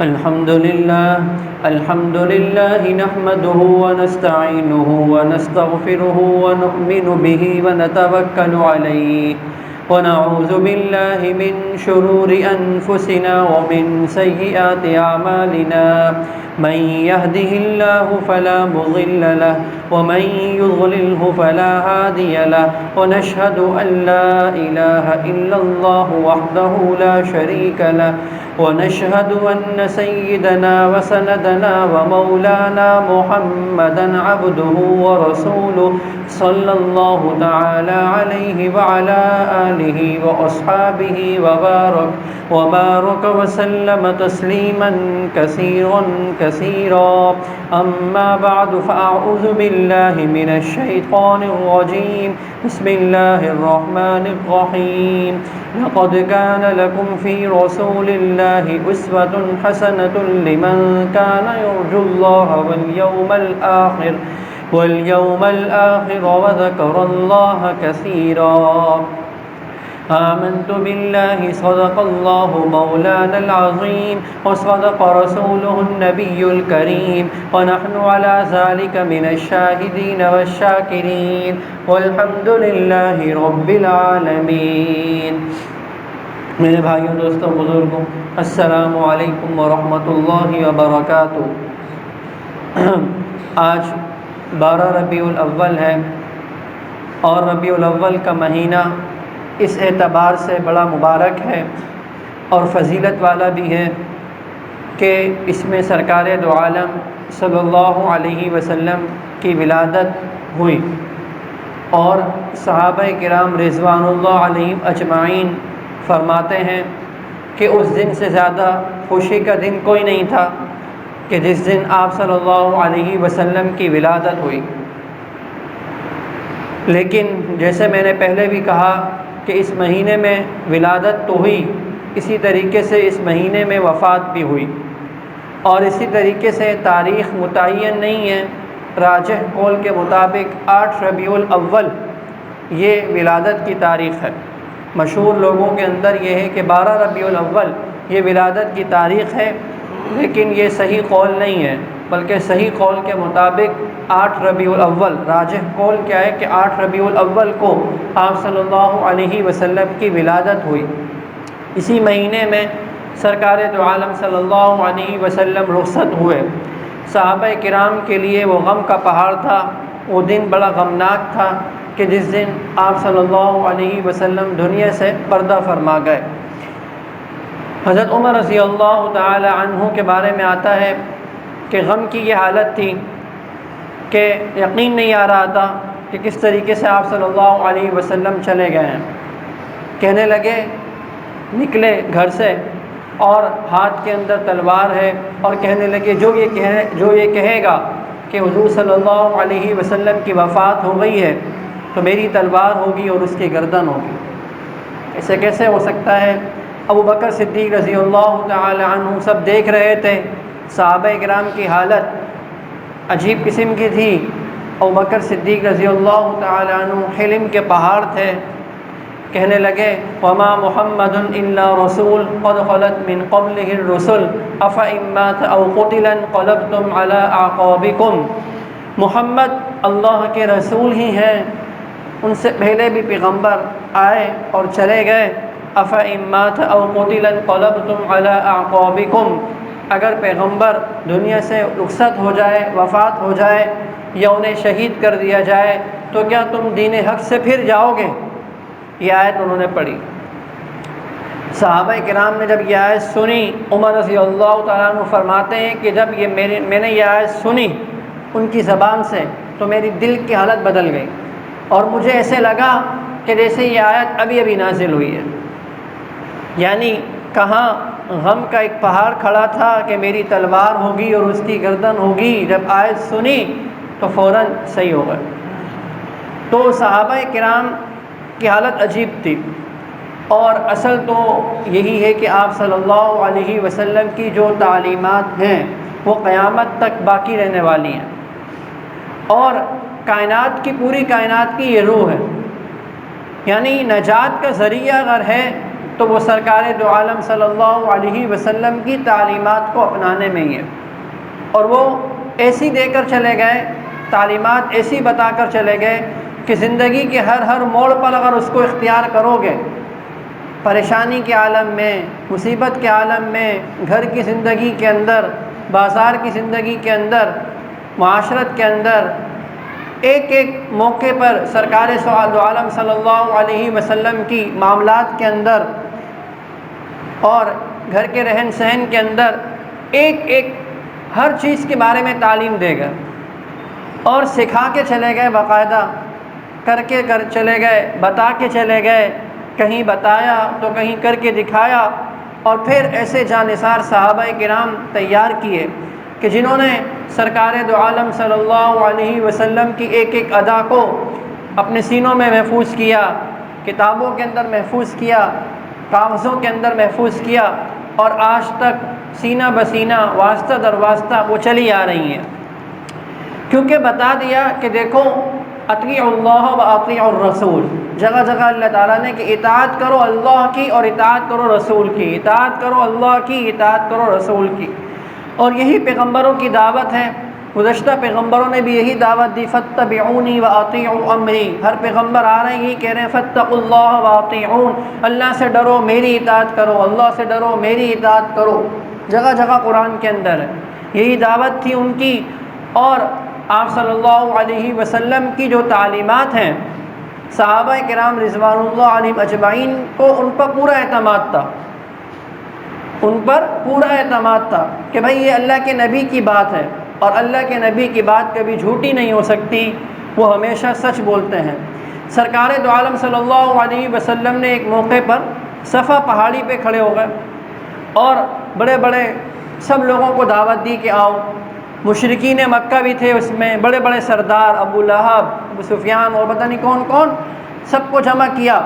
الحمد لله نحمده ونستعينه ونستغفره ونؤمن به ونتوكل عليه ونعوذ بالله من شرور أنفسنا ومن سيئات أعمالنا من يهده الله فلا مضل له ومن يضلله فلا هادي له ونشهد أن لا إله إلا الله وحده لا شريك له ونشهد أن سيدنا وسندنا ومولانا محمدا عبده ورسوله صلى الله تعالى عليه وعلى آله وأصحابه وبارك وسلم تسليما كثيرا أما بعد فأعوذ بالله من الشيطان الرجيم بسم الله الرحمن الرحيم لقد كان لكم في رسول الله أسوة حسنة لمن كان يرجو الله واليوم الآخر وذكر الله كثيرا آمنت بالله صدق الله مولانا العظيم وصدق رسوله النبي الكريم ونحن على ذلك من الشاهدين والشاكرين والحمد لله رب العالمين۔ میرے بھائیوں، دوستوں، بزرگوں، السلام علیکم ورحمۃ اللہ وبرکاتہ۔ آج 12 ربیع الاول ہے اور ربیع الاول کا مہینہ اس اعتبار سے بڑا مبارک ہے اور فضیلت والا بھی ہے کہ اس میں سرکار دو عالم صلی اللہ علیہ وسلم کی ولادت ہوئی اور صحابہ کرام رضوان اللہ علیہم اجمعین فرماتے ہیں کہ اس دن سے زیادہ خوشی کا دن کوئی نہیں تھا کہ جس دن آپ صلی اللہ علیہ وسلم کی ولادت ہوئی۔ لیکن جیسے میں نے پہلے بھی کہا کہ اس مہینے میں ولادت تو ہوئی، اسی طریقے سے اس مہینے میں وفات بھی ہوئی، اور اسی طریقے سے تاریخ متعین نہیں ہے۔ راجح قول کے مطابق 8 ربیع الاول یہ ولادت کی تاریخ ہے۔ مشہور لوگوں کے اندر یہ ہے کہ 12 ربیع الاول یہ ولادت کی تاریخ ہے، لیکن یہ صحیح قول نہیں ہے، بلکہ صحیح قول کے مطابق 8 ربیع الاول، راجح قول کیا ہے کہ 8 ربیع الاول کو آپ صلی اللہ علیہ وسلم کی ولادت ہوئی۔ اسی مہینے میں سرکار دو عالم صلی اللہ علیہ وسلم رخصت ہوئے۔ صحابہ کرام کے لیے وہ غم کا پہاڑ تھا، وہ دن بڑا غمناک تھا کہ جس دن آپ صلی اللہ علیہ وسلم دنیا سے پردہ فرما گئے۔ حضرت عمر رضی اللہ تعالی عنہ کے بارے میں آتا ہے کہ غم کی یہ حالت تھی کہ یقین نہیں آ رہا تھا کہ کس طریقے سے آپ صلی اللہ علیہ وسلم چلے گئے ہیں۔ کہنے لگے، نکلے گھر سے اور ہاتھ کے اندر تلوار ہے، اور کہنے لگے جو یہ کہے گا کہ حضور صلی اللہ علیہ وسلم کی وفات ہو گئی ہے تو میری تلوار ہوگی اور اس کی گردن ہوگی۔ ایسے کیسے ہو سکتا ہے؟ ابو بکر صدیق رضی اللہ تعالی عنہ سب دیکھ رہے تھے۔ صحابہ کرام کی حالت عجیب قسم کی تھی۔ ابو بکر صدیق رضی اللہ تعالی عنہ حلم کے پہاڑ تھے۔ کہنے لگے، وما محمد الا رسول قد خلت من قبلہ الرسل افإن مات او قتل انقلبتم علی اعقابکم۔ محمد اللہ کے رسول ہی ہیں، ان سے پہلے بھی پیغمبر آئے اور چلے گئے۔ افإن مات او قتل انقلبتم علی اعقابکم، اگر پیغمبر دنیا سے رخصت ہو جائے، وفات ہو جائے، یا انہیں شہید کر دیا جائے تو کیا تم دین حق سے پھر جاؤ گے؟ یہ آیت انہوں نے پڑھی۔ صحابہ کرام نے جب یہ آیت سنی، عمر رضی اللہ تعالیٰ عنہ فرماتے ہیں کہ جب میں نے یہ آیت سنی ان کی زبان سے تو میری دل کی حالت بدل گئی، اور مجھے ایسے لگا کہ جیسے یہ آیت ابھی نازل ہوئی ہے۔ یعنی کہاں غم کا ایک پہاڑ کھڑا تھا کہ میری تلوار ہوگی اور اس کی گردن ہوگی، جب آیت سنی تو فوراً صحیح ہو گئے۔ تو صحابہ کرام کی حالت عجیب تھی، اور اصل تو یہی ہے کہ آپ صلی اللہ علیہ وسلم کی جو تعلیمات ہیں وہ قیامت تک باقی رہنے والی ہیں، اور کائنات کی پوری کائنات کی یہ روح ہے۔ یعنی نجات کا ذریعہ اگر ہے تو وہ سرکار دو عالم صلی اللہ علیہ وسلم کی تعلیمات کو اپنانے میں ہی ہے۔ اور وہ ایسی دے کر چلے گئے، تعلیمات ایسی بتا کر چلے گئے کہ زندگی کے ہر موڑ پر اگر اس کو اختیار کرو گے، پریشانی کے عالم میں، مصیبت کے عالم میں، گھر کی زندگی کے اندر، بازار کی زندگی کے اندر، معاشرت کے اندر، ایک ایک موقع پر سرکار دو عالم صلی اللہ علیہ وسلم کی معاملات کے اندر اور گھر کے رہن سہن کے اندر ایک ایک ہر چیز کے بارے میں تعلیم دے گا اور سکھا کے چلے گئے، باقاعدہ کر چلے گئے، بتا کے چلے گئے، کہیں بتایا تو کہیں کر کے دکھایا، اور پھر ایسے جانثار صحابہ کرام تیار کیے کہ جنہوں نے سرکار دو عالم صلی اللہ علیہ وسلم کی ایک ایک ادا کو اپنے سینوں میں محفوظ کیا، کتابوں کے اندر محفوظ کیا، کاغذوں کے اندر محفوظ کیا، اور آج تک سینہ بسینہ، واسطہ در واسطہ وہ چلی آ رہی ہیں، کیونکہ بتا دیا کہ دیکھو اطیعوا اللہ و اطیعوا الرسول، جگہ جگہ اللہ تعالیٰ نے کہ اطاعت کرو اللہ کی اور اطاعت کرو رسول کی، اطاعت کرو اللہ کی، اطاعت کرو رسول کی، اور یہی پیغمبروں کی دعوت ہے۔ گزشتہ پیغمبروں نے بھی یہی دعوت دی، فاتبعونی واطیعوا امری، ہر پیغمبر آ رہے ہیں یہی کہہ رہے ہیں فاتقوا اللہ واطیعون، اللہ سے ڈرو میری اطاعت کرو، اللہ سے ڈرو میری اطاعت کرو، جگہ جگہ قرآن کے اندر ہے، یہی دعوت تھی ان کی۔ اور آپ صلی اللہ علیہ وسلم کی جو تعلیمات ہیں، صحابہ کرام رضوان اللہ علیہم اجمعین کو ان پر پورا اعتماد تھا، ان پر پورا اعتماد تھا کہ بھائی یہ اللہ کے نبی کی بات ہے، اور اللہ کے نبی کی بات کبھی جھوٹی نہیں ہو سکتی، وہ ہمیشہ سچ بولتے ہیں۔ سرکار دو عالم صلی اللہ علیہ وسلم نے ایک موقع پر صفا پہاڑی پہ کھڑے ہو گئے اور بڑے بڑے سب لوگوں کو دعوت دی کہ آؤ، مشرکین مکہ بھی تھے اس میں، بڑے بڑے سردار، ابو لہب، ابو سفیان اور پتہ نہیں کون کون، سب کو جمع کیا،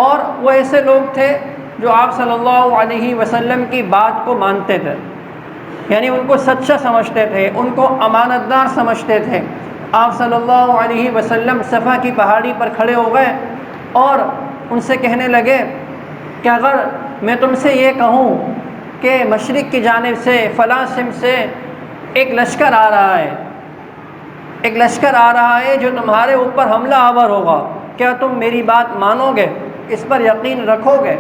اور وہ ایسے لوگ تھے جو آپ صلی اللہ علیہ وسلم کی بات کو مانتے تھے، یعنی ان کو سچا سمجھتے تھے، ان کو امانت دار سمجھتے تھے۔ آپ صلی اللہ علیہ وسلم صفا کی پہاڑی پر کھڑے ہو گئے اور ان سے کہنے لگے کہ اگر میں تم سے یہ کہوں کہ مشرق کی جانب سے فلاں سمت سے ایک لشکر آ رہا ہے، ایک لشکر آ رہا ہے جو تمہارے اوپر حملہ آور ہوگا، کیا تم میری بات مانو گے، اس پر یقین رکھو گے؟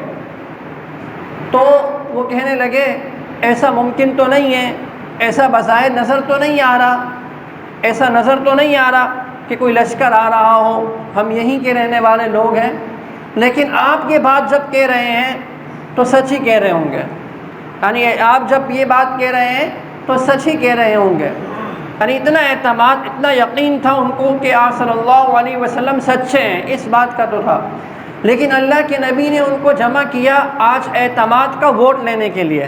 تو وہ کہنے لگے ایسا ممکن تو نہیں ہے، ایسا بظاہر نظر تو نہیں آ رہا، ایسا نظر تو نہیں آ رہا کہ کوئی لشکر آ رہا ہو، ہم یہیں کے رہنے والے لوگ ہیں، لیکن آپ یہ بات جب کہہ رہے ہیں تو سچ ہی کہہ رہے ہوں گے، یعنی آپ جب یہ بات کہہ رہے ہیں تو سچ ہی کہہ رہے ہوں گے، یعنی اتنا اعتماد، اتنا یقین تھا ان کو کہ آپ صلی اللہ علیہ وسلم سچے ہیں، اس بات کا تو تھا۔ لیکن اللہ کے نبی نے ان کو جمع کیا آج اعتماد کا ووٹ لینے کے لیے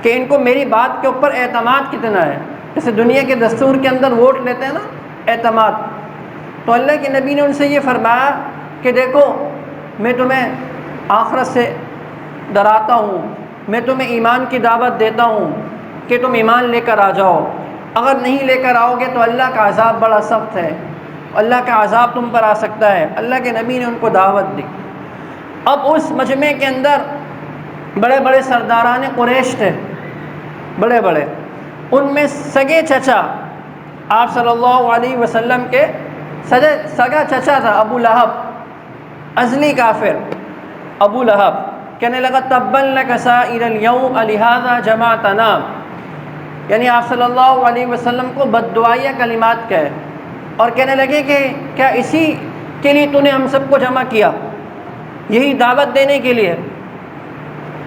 کہ ان کو میری بات کے اوپر اعتماد کتنا ہے، جیسے دنیا کے دستور کے اندر ووٹ لیتے ہیں نا، اعتماد۔ تو اللہ کے نبی نے ان سے یہ فرمایا کہ دیکھو میں تمہیں آخرت سے ڈراتا ہوں، میں تمہیں ایمان کی دعوت دیتا ہوں کہ تم ایمان لے کر آ جاؤ، اگر نہیں لے کر آؤ گے تو اللہ کا عذاب بڑا سخت ہے، اللہ کا عذاب تم پر آ سکتا ہے۔ اللہ کے نبی نے ان کو دعوت دی۔ اب اس مجمع کے اندر بڑے بڑے سرداران قریش تھے، بڑے بڑے، ان میں سگے چچا آپ صلی اللہ علیہ وسلم کے سگا چچا تھا ابو لہب، ازلی کافر ابو لہب، کہنے لگا تبا لک سائر اليوم لہذا جمعتنا، یعنی آپ صلی اللہ علیہ وسلم کو بد دعائیہ کلمات کہے اور کہنے لگے کہ کیا اسی کے لیے تو نے ہم سب کو جمع کیا، یہی دعوت دینے کے لیے؟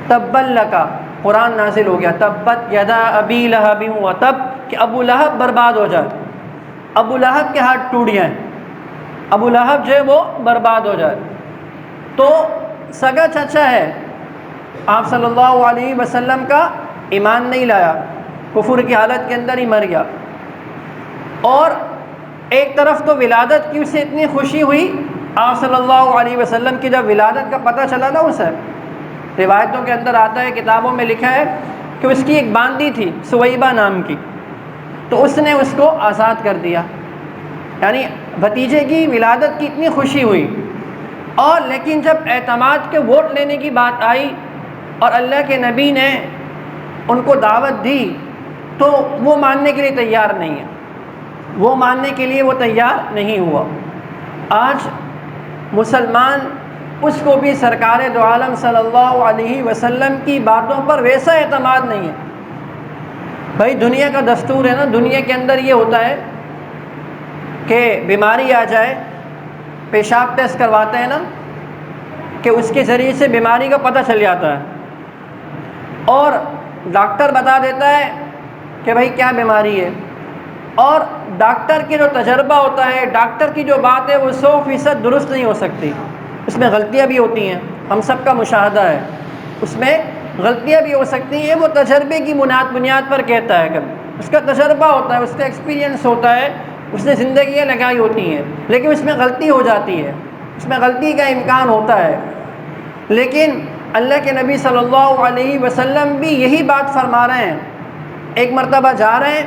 تبا لک، قرآن نازل ہو گیا، تبت یدا ابی لہب وتب، کہ ابو لہب برباد ہو جائے، ابو لہب کے ہاتھ ٹوٹ جائیں، ابو لہب جو ہے وہ برباد ہو جائے۔ تو سگا چچا ہے آپ صلی اللہ علیہ وسلم کا، ایمان نہیں لایا، کفر کی حالت کے اندر ہی مر گیا۔ اور ایک طرف تو ولادت کی اسے اتنی خوشی ہوئی، آپ صلی اللہ علیہ وسلم کی جب ولادت کا پتہ چلا نا اسے، روایتوں کے اندر آتا ہے، کتابوں میں لکھا ہے کہ اس کی ایک باندی تھی سویبہ نام کی، تو اس نے اس کو آزاد کر دیا، یعنی بھتیجے کی ولادت کی اتنی خوشی ہوئی اور لیکن جب اعتماد کے ووٹ لینے کی بات آئی اور اللہ کے نبی نے ان کو دعوت دی تو وہ ماننے کے لیے تیار نہیں ہے، وہ ماننے کے لیے وہ تیار نہیں ہوا۔ آج مسلمان اس کو بھی سرکار دو عالم صلی اللہ علیہ وسلم کی باتوں پر ویسا اعتماد نہیں ہے۔ بھائی دنیا کا دستور ہے نا، دنیا کے اندر یہ ہوتا ہے کہ بیماری آ جائے، پیشاب ٹیسٹ کرواتے ہیں نا کہ اس کے ذریعے سے بیماری کا پتہ چل جاتا ہے، اور ڈاکٹر بتا دیتا ہے کہ بھائی کیا بیماری ہے، اور ڈاکٹر کے جو تجربہ ہوتا ہے، ڈاکٹر کی جو بات ہے وہ 100% درست نہیں ہو سکتی، اس میں غلطیاں بھی ہوتی ہیں، ہم سب کا مشاہدہ ہے، اس میں غلطیاں بھی ہو سکتی ہیں۔ وہ تجربے کی بنیاد پر کہتا ہے، کبھی اس کا تجربہ ہوتا ہے، اس کا ایکسپیرینس ہوتا ہے، اس نے زندگیاں لگائی ہوتی ہیں، لیکن اس میں غلطی ہو جاتی ہے، اس میں غلطی کا امکان ہوتا ہے۔ لیکن اللہ کے نبی صلی اللہ علیہ وسلم بھی یہی بات فرما رہے ہیں۔ ایک مرتبہ جا رہے ہیں،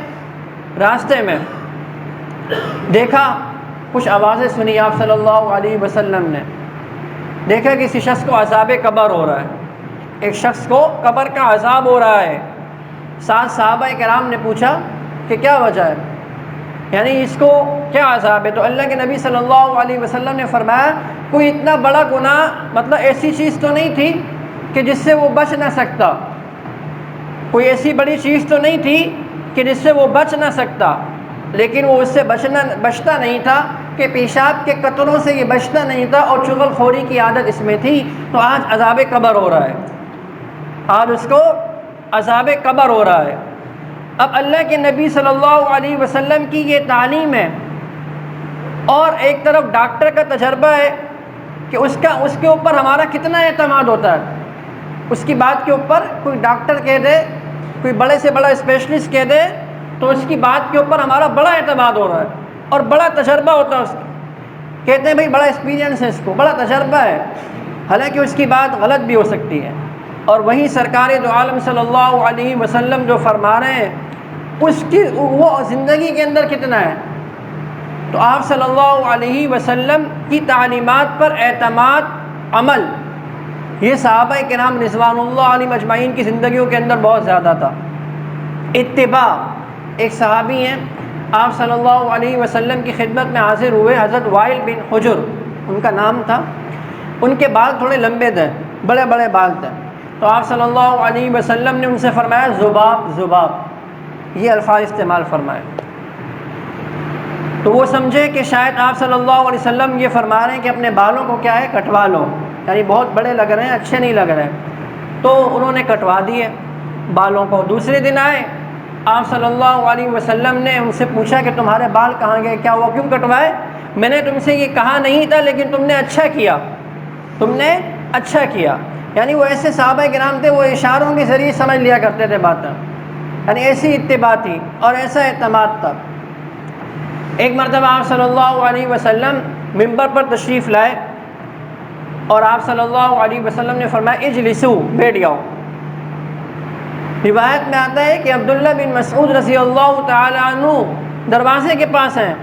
راستے میں دیکھا کچھ آوازیں سنی، آپ صلی اللہ علیہ وسلم نے دیکھا کہ کسی شخص کو عذاب قبر ہو رہا ہے، ایک شخص کو قبر کا عذاب ہو رہا ہے۔ ساتھ صحابہ کرام نے پوچھا کہ کیا وجہ ہے، یعنی اس کو کیا عذاب ہے؟ تو اللہ کے نبی صلی اللہ علیہ وسلم نے فرمایا کوئی اتنا بڑا گناہ، مطلب ایسی چیز تو نہیں تھی کہ جس سے وہ بچ نہ سکتا، کوئی ایسی بڑی چیز تو نہیں تھی کہ جس سے وہ بچ نہ سکتا، لیکن وہ اس سے بچتا نہیں تھا کہ پیشاب کے قطروں سے یہ بچتا نہیں تھا، اور چغل خوری کی عادت اس میں تھی، تو آج عذاب قبر ہو رہا ہے، آج اس کو عذاب قبر ہو رہا ہے۔ اب اللہ کے نبی صلی اللہ علیہ وسلم کی یہ تعلیم ہے، اور ایک طرف ڈاکٹر کا تجربہ ہے کہ اس کے اوپر ہمارا کتنا اعتماد ہوتا ہے، اس کی بات کے اوپر کوئی ڈاکٹر کہہ دے، کوئی بڑے سے بڑا اسپیشلسٹ کہہ دے تو اس کی بات کے اوپر ہمارا بڑا اعتماد ہو رہا ہے اور بڑا تجربہ ہوتا ہے اس کا، کہتے ہیں بھائی بڑا ایکسپیرینس ہے، اس کو بڑا تجربہ ہے، حالانکہ اس کی بات غلط بھی ہو سکتی ہے۔ اور وہیں سرکار دو عالم صلی اللہ علیہ وسلم جو فرما رہے ہیں اس کی وہ زندگی کے اندر کتنا ہے، تو آپ صلی اللہ علیہ وسلم کی تعلیمات پر اعتماد، عمل، یہ صحابہ کرام رضوان اللہ علیہم اجمعین کی زندگیوں کے اندر بہت زیادہ تھا۔ اتباع، ایک صحابی ہیں آپ صلی اللہ علیہ وسلم کی خدمت میں حاضر ہوئے، حضرت وائل بن حجر ان کا نام تھا، ان کے بال تھوڑے لمبے تھے، بڑے بڑے بال تھے، تو آپ صلی اللہ علیہ وسلم نے ان سے فرمایا ذباب ذباب، یہ الفاظ استعمال فرمائے، تو وہ سمجھے کہ شاید آپ صلی اللہ علیہ وسلم یہ فرما رہے ہیں کہ اپنے بالوں کو کیا ہے کٹوا لو، یعنی بہت بڑے لگ رہے ہیں، اچھے نہیں لگ رہے، تو انہوں نے کٹوا دیے بالوں کو۔ دوسرے دن آئے آپ صلی اللہ علیہ وسلم نے ان سے پوچھا کہ تمہارے بال کہاں گئے، کیا ہوا، کیوں کٹوائے؟ میں نے تم سے یہ کہا نہیں تھا لیکن تم نے اچھا کیا، تم نے اچھا کیا۔ یعنی وہ ایسے صحابہ کرام تھے، وہ اشاروں کے ذریعے سمجھ لیا کرتے تھے باتیں، یعنی ایسی اتباع تھی اور ایسا اعتماد تھا۔ ایک مرتبہ آپ صلی اللہ علیہ وسلم منبر پر تشریف لائے اور آپ صلی اللہ علیہ وسلم نے فرمایا اجلسو، بیٹھ جاؤ۔ روایت میں آتا ہے کہ عبداللہ بن مسعود رضی اللہ تعالی عنہ دروازے کے پاس ہیں،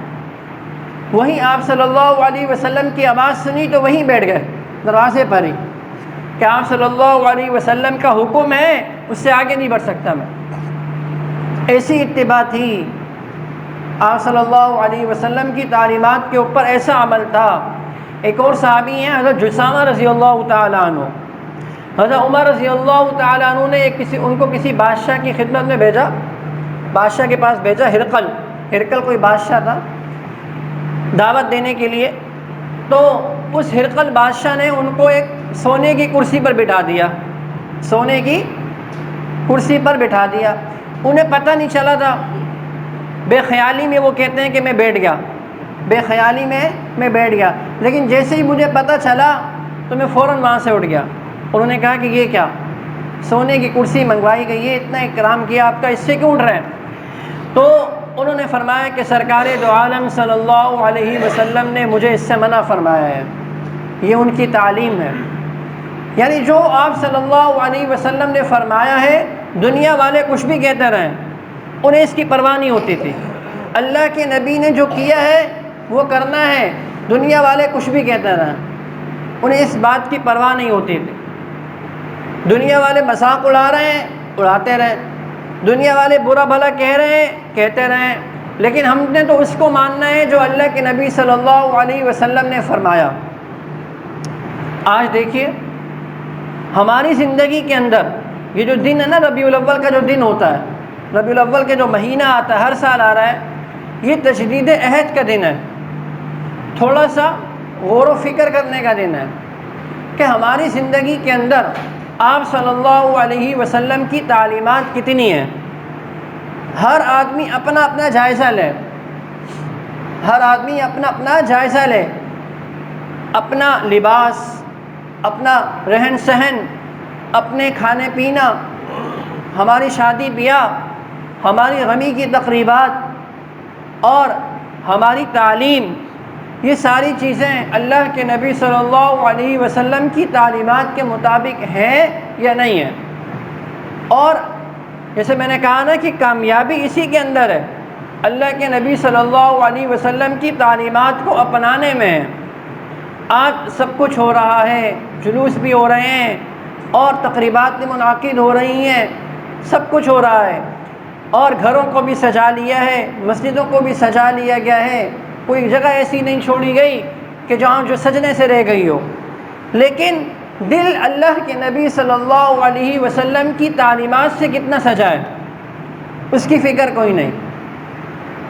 وہیں آپ صلی اللہ علیہ وسلم کی آواز سنی تو وہیں بیٹھ گئے دروازے پر ہی، کہ آپ صلی اللہ علیہ وسلم کا حکم ہے، اس سے آگے نہیں بڑھ سکتا میں، ایسی اتباع تھی آپ صلی اللہ علیہ وسلم کی تعلیمات کے اوپر، ایسا عمل تھا۔ ایک اور صحابی ہیں حضرت جسامہ رضی اللہ تعالیٰ عنہ، حضرت عمر رضی اللہ تعالیٰ عنہ نے ان کو کسی بادشاہ کی خدمت میں بھیجا، بادشاہ کے پاس بھیجا، ہرقل کوئی بادشاہ تھا، دعوت دینے کے لیے، تو اس ہرقل بادشاہ نے ان کو ایک سونے کی کرسی پر بٹھا دیا، سونے کی کرسی پر بٹھا دیا، انہیں پتہ نہیں چلا تھا، بے خیالی میں وہ کہتے ہیں کہ میں بیٹھ گیا، بے خیالی میں میں بیٹھ گیا، لیکن جیسے ہی مجھے پتہ چلا تو میں فوراً وہاں سے اٹھ گیا۔ انہوں نے کہا کہ یہ کیا، سونے کی کرسی منگوائی گئی ہے، اتنا اکرام کیا آپ کا، اس سے کیوں اٹھ رہے ہیں؟ تو انہوں نے فرمایا کہ سرکار دو عالم صلی اللہ علیہ وسلم نے مجھے اس سے منع فرمایا ہے، یہ ان کی تعلیم ہے، یعنی جو آپ صلی اللہ علیہ وسلم نے فرمایا ہے دنیا والے کچھ بھی کہتے رہیں، انہیں اس کی پرواہ نہیں ہوتی تھی، اللہ کے نبی نے جو کیا ہے وہ کرنا ہے، دنیا والے کچھ بھی کہتے رہیں۔ انہیں اس بات کی پرواہ نہیں ہوتی تھی۔ دنیا والے مذاق اڑا رہے ہیں، اڑاتے رہیں، دنیا والے برا بھلا کہہ رہے ہیں، کہتے رہیں، لیکن ہم نے تو اس کو ماننا ہے جو اللہ کے نبی صلی اللہ علیہ وسلم نے فرمایا۔ آج دیکھیے ہماری زندگی کے اندر یہ جو دن ہے نا، ربیع الاول کا جو دن ہوتا ہے، ربیع الاول کے جو مہینہ آتا ہے، ہر سال آ رہا ہے، یہ تجدید عہد کا دن ہے، تھوڑا سا غور و فکر کرنے کا دن ہے کہ ہماری زندگی کے اندر آپ صلی اللہ علیہ وسلم کی تعلیمات کتنی ہیں۔ ہر آدمی اپنا اپنا جائزہ لے، ہر آدمی اپنا اپنا جائزہ لے، اپنا لباس، اپنا رہن سہن، اپنے کھانے پینا، ہماری شادی بیاہ، ہماری غمی کی تقریبات اور ہماری تعلیم، یہ ساری چیزیں اللہ کے نبی صلی اللہ علیہ وسلم کی تعلیمات کے مطابق ہیں یا نہیں ہیں۔ اور جیسے میں نے کہا نا کہ کامیابی اسی کے اندر ہے، اللہ کے نبی صلی اللہ علیہ وسلم کی تعلیمات کو اپنانے میں ہے۔ آج سب کچھ ہو رہا ہے، جلوس بھی ہو رہے ہیں اور تقریبات بھی منعقد ہو رہی ہیں، سب کچھ ہو رہا ہے، اور گھروں کو بھی سجا لیا ہے، مسجدوں کو بھی سجا لیا گیا ہے، کوئی جگہ ایسی نہیں چھوڑی گئی کہ جہاں جو سجنے سے رہ گئی ہو، لیکن دل اللہ کے نبی صلی اللہ علیہ وسلم کی تعلیمات سے کتنا سجا ہے، اس کی فکر کوئی نہیں،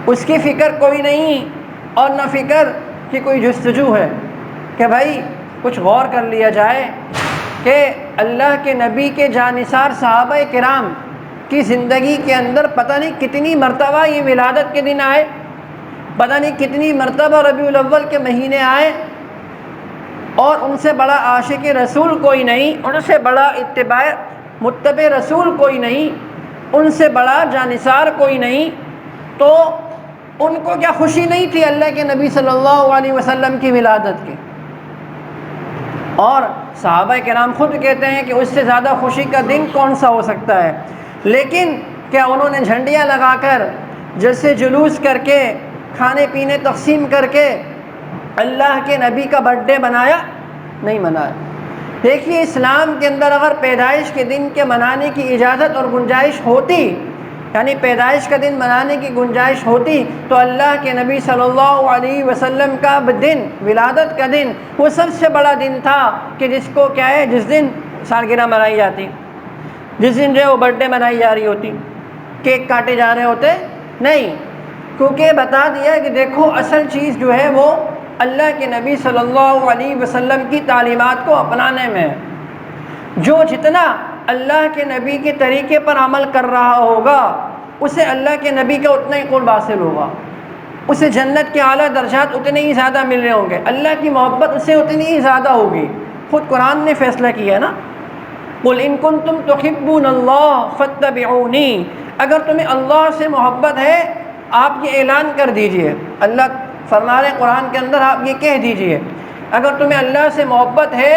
اس کی فکر کوئی نہیں، اور نہ فکر کی کوئی جستجو ہے کہ بھائی کچھ غور کر لیا جائے کہ اللہ کے نبی کے جانثار صحابہ کرام کی زندگی کے اندر پتہ نہیں کتنی مرتبہ یہ ولادت کے دن آئے، پتہ نہیں کتنی مرتبہ ربیع الاول کے مہینے آئے، اور ان سے بڑا عاشق رسول کوئی نہیں، ان سے بڑا متبع رسول کوئی نہیں، ان سے بڑا جانثار کوئی نہیں، تو ان کو کیا خوشی نہیں تھی اللہ کے نبی صلی اللہ علیہ وسلم کی ولادت کی؟ اور صحابہ کرام خود کہتے ہیں کہ اس سے زیادہ خوشی کا دن کون سا ہو سکتا ہے، لیکن کیا انہوں نے جھنڈیاں لگا کر، جیسے جلوس کر کے، کھانے پینے تقسیم کر کے اللہ کے نبی کا برتھ ڈے منایا؟ نہیں منایا۔ دیکھیے اسلام کے اندر اگر پیدائش کے دن کے منانے کی اجازت اور گنجائش ہوتی، یعنی پیدائش کا دن منانے کی گنجائش ہوتی، تو اللہ کے نبی صلی اللہ علیہ وسلم کا دن، ولادت کا دن، وہ سب سے بڑا دن تھا کہ جس کو کیا ہے، جس دن سالگرہ منائی جاتی، جس دن جو ہے وہ برتھ ڈے منائی جا رہی ہوتی، کیک کاٹے جا رہے ہوتے، نہیں، کیونکہ بتا دیا کہ دیکھو اصل چیز جو ہے وہ اللہ کے نبی صلی اللہ علیہ وسلم کی تعلیمات کو اپنانے میں ہے۔ جو جتنا اللہ کے نبی کے طریقے پر عمل کر رہا ہوگا، اسے اللہ کے نبی کا اتنا ہی قرب حاصل ہوگا، اسے جنت کے اعلیٰ درجات اتنے ہی زیادہ مل رہے ہوں گے، اللہ کی محبت اسے اتنی ہی زیادہ ہوگی۔ خود قرآن نے فیصلہ کیا ہے نا، قُلْ إِن كُنتُمْ تُحِبُّونَ اللَّهَ فَاتَّبِعُونِي، اگر تمہیں اللہ سے محبت ہے آپ یہ اعلان کر دیجئے، اللہ فرما رہے قرآن کے اندر آپ یہ کہہ دیجئے، اگر تمہیں اللہ سے محبت ہے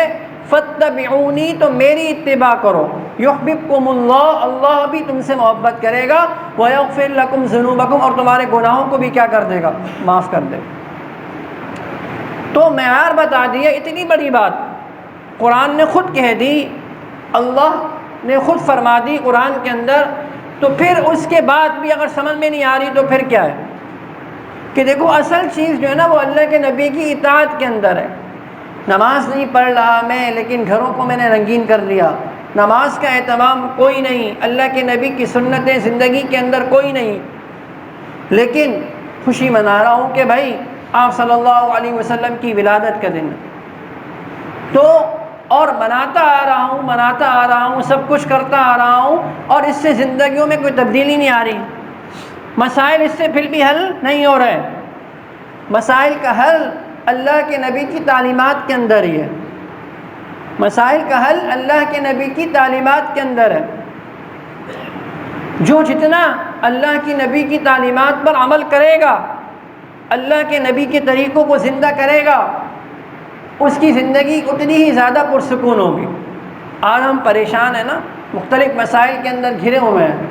فَاتَّبِعُونِي، تو میری اتباع کرو، يُحْبِبْكُمُ اللَّهُ، اللہ بھی تم سے محبت کرے گا، وَيَغْفِرْ لَكُمْ ذُنُوبَكُمْ، اور تمہارے گناہوں کو بھی کیا کر دے گا، معاف کر دے گا۔ تو معیار بتا دیا، اتنی بڑی بات قرآن نے خود کہہ دی، اللہ نے خود فرما دی قرآن کے اندر، تو پھر اس کے بعد بھی اگر سمجھ میں نہیں آ رہی تو پھر کیا ہے کہ دیکھو اصل چیز جو ہے نا وہ اللہ کے نبی کی اطاعت کے اندر ہے۔ نماز نہیں پڑھ رہا میں، لیکن گھروں کو میں نے رنگین کر لیا، نماز کا اہتمام کوئی نہیں، اللہ کے نبی کی سنتیں زندگی کے اندر کوئی نہیں، لیکن خوشی منا رہا ہوں کہ بھائی آپ صلی اللہ علیہ وسلم کی ولادت کا دن، تو اور مناتا آ رہا ہوں، سب کچھ کرتا آ رہا ہوں، اور اس سے زندگیوں میں کوئی تبدیلی نہیں آ رہی، مسائل اس سے پھر بھی حل نہیں ہو رہے، مسائل کا حل اللہ کے نبی کی تعلیمات کے اندر ہی ہے، مسائل کا حل اللہ کے نبی کی تعلیمات کے اندر ہے۔ جو جتنا اللہ کی نبی کی تعلیمات پر عمل کرے گا، اللہ کے نبی کے طریقوں کو زندہ کرے گا، اس کی زندگی اتنی ہی زیادہ پرسکون ہوگی۔ آج ہم پریشان ہیں نا، مختلف مسائل کے اندر گھرے ہوئے ہیں،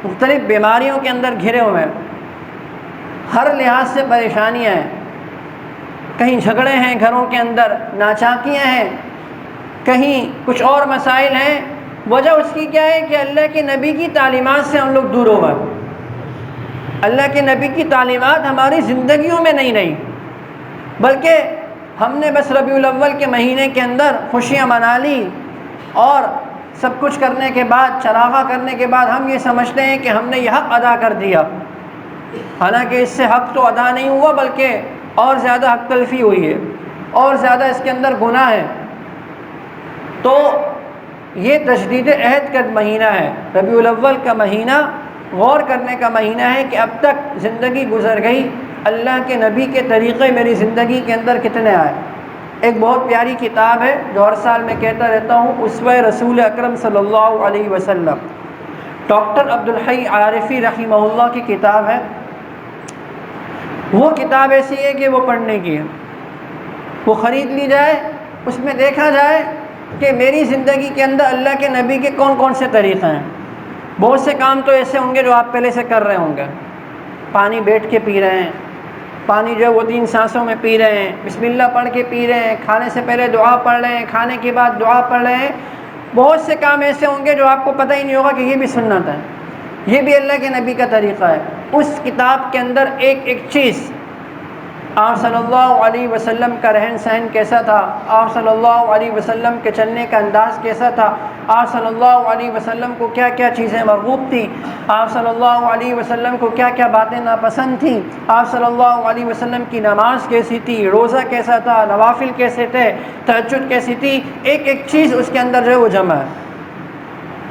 مختلف بیماریوں کے اندر گھرے ہوئے ہیں، ہر لحاظ سے پریشانیاں ہیں، کہیں جھگڑے ہیں گھروں کے اندر، ناچاکیاں ہیں، کہیں کچھ اور مسائل ہیں، وجہ اس کی کیا ہے کہ اللہ کے نبی کی تعلیمات سے ہم لوگ دور ہو گئے۔ اللہ کے نبی کی تعلیمات ہماری زندگیوں میں نہیں رہی، بلکہ ہم نے بس ربیع الاول کے مہینے کے اندر خوشیاں منا لی، اور سب کچھ کرنے کے بعد، چراغاں کرنے کے بعد ہم یہ سمجھتے ہیں کہ ہم نے یہ حق ادا کر دیا، حالانکہ اس سے حق تو ادا نہیں ہوا، بلکہ اور زیادہ حق تلفی ہوئی ہے، اور زیادہ اس کے اندر گناہ ہے۔ تو یہ تجدید عہد کا مہینہ ہے، ربیع الاول کا مہینہ غور کرنے کا مہینہ ہے کہ اب تک زندگی گزر گئی، اللہ کے نبی کے طریقے میری زندگی کے اندر کتنے آئے۔ ایک بہت پیاری کتاب ہے جو ہر سال میں کہتا رہتا ہوں، اسوہ رسول اکرم صلی اللہ علیہ وسلم، ڈاکٹر عبدالحی عارفی رحمہ اللہ کی کتاب ہے۔ وہ کتاب ایسی ہے کہ وہ پڑھنے کی ہے، وہ خرید لی جائے، اس میں دیکھا جائے کہ میری زندگی کے اندر اللہ کے نبی کے کون کون سے طریقے ہیں۔ بہت سے کام تو ایسے ہوں گے جو آپ پہلے سے کر رہے ہوں گے، پانی بیٹھ کے پی رہے ہیں، پانی جو ہے وہ 3 سانسوں میں پی رہے ہیں، بسم اللہ پڑھ کے پی رہے ہیں، کھانے سے پہلے دعا پڑھ رہے ہیں، کھانے کے بعد دعا پڑھ رہے ہیں۔ بہت سے کام ایسے ہوں گے جو آپ کو پتہ ہی نہیں ہوگا کہ یہ بھی سنت ہے، یہ بھی اللہ کے نبی کا طریقہ ہے۔ اس کتاب کے اندر ایک ایک چیز، آپ صلی اللہ علیہ وسلم کا رہن سہن کیسا تھا، آپ صلی اللہ علیہ وسلم کے چلنے کا انداز کیسا تھا، آپ صلی اللہ علیہ وسلم کو کیا کیا چیزیں مرغوب تھیں، آپ صلی اللہ علیہ وسلم کو کیا کیا باتیں ناپسند تھیں، آپ صلی اللہ علیہ وسلم کی نماز کیسی تھی، روزہ کیسا تھا، نوافل کیسے تھے، تہجد کیسی تھی، ایک ایک چیز اس کے اندر جو ہے وہ جمع ہے۔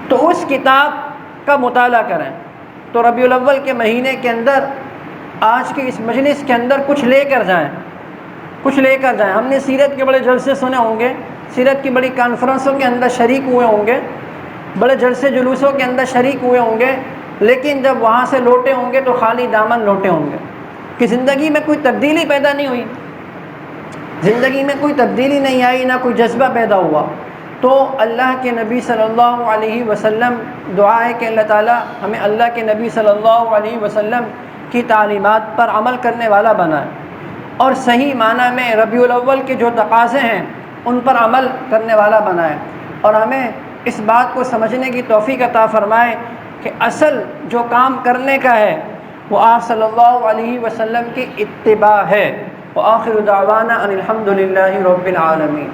تو اس کتاب کا مطالعہ کریں، تو ربیع الاول کے مہینے کے اندر آج کی اس مجلس کے اندر کچھ لے کر جائیں، کچھ لے کر جائیں۔ ہم نے سیرت کے بڑے جلسے سنے ہوں گے، سیرت کی بڑی کانفرنسوں کے اندر شریک ہوئے ہوں گے، بڑے جلسے جلوسوں کے اندر شریک ہوئے ہوں گے، لیکن جب وہاں سے لوٹے ہوں گے تو خالی دامن لوٹے ہوں گے، کہ زندگی میں کوئی تبدیلی پیدا نہیں ہوئی، زندگی میں کوئی تبدیلی نہیں آئی، نہ کوئی جذبہ پیدا ہوا۔ تو اللہ کے نبی صلی اللہ علیہ وسلم، دعا ہے کہ اللہ تعالیٰ ہمیں اللہ کے نبی صلی اللہ علیہ وسلم کی تعلیمات پر عمل کرنے والا بنائے، اور صحیح معنی میں ربیع الاول کے جو تقاضے ہیں ان پر عمل کرنے والا بنائے، اور ہمیں اس بات کو سمجھنے کی توفیق عطا فرمائے کہ اصل جو کام کرنے کا ہے وہ آپ صلی اللہ علیہ وسلم کی اتباع ہے۔ وآخر دعوانا ان الحمد للہ رب العالمین۔